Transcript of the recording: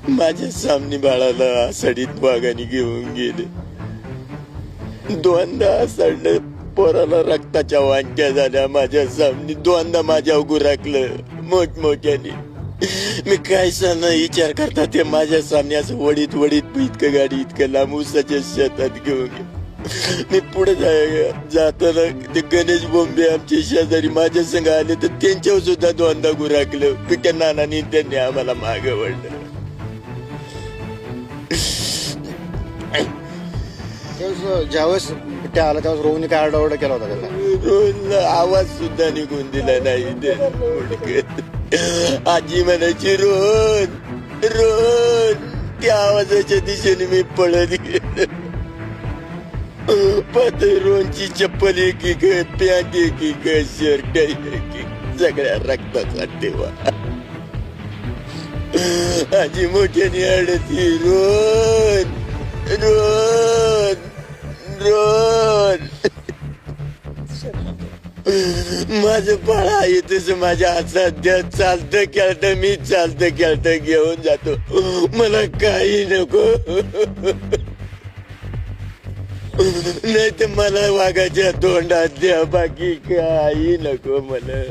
माझ्या सामने बाळाला आषाढीत वाघाने घेऊन गेले. दोनदा आषाढ पोराला रक्ताच्या वांक्या झाल्या माझ्या सामने. दोनदा माझ्या गुराकलं मोठमोठ्याने. मी काय सांग विचार करता ते माझ्या सामने असं वडीत वडीत इतकं गाडी इतकं लांब उसाच्या शेतात घेऊन गेले. मी पुढे जाताना ते गणेश बोंबे आमचे शेजारी माझ्या संग आले तर त्यांच्यावर सुद्धा दोनदा गुराकलं. पिक्या नानानी त्यांनी आम्हाला मागं वळलं. ज्यावेळेस बिट्ट्या आला त्यावेळेस रोहनने काय आरडाओरडा केला होता त्याला? रोहनला आवाज सुद्धा निघून दिला नाही. आजी म्हणायची रोहन रोहन. त्या आवाजाच्या दिशेने मी पळत गेलो. पाहतोय रोहनची चप्पल एक पॅन्ट एक शर्ट एक सगळ्या रक्ताचा ठेवा. आजी मोठ्याने आडती रोहन रोहन रोहन. माझं बाळा आहे तसं माझ्या हातात चालतं खेळतं मी चालतं खेळतं घेऊन जातो. मला काही नको नाही तर मला वाघाच्या तोंडात द्या बाकी काही नको मला.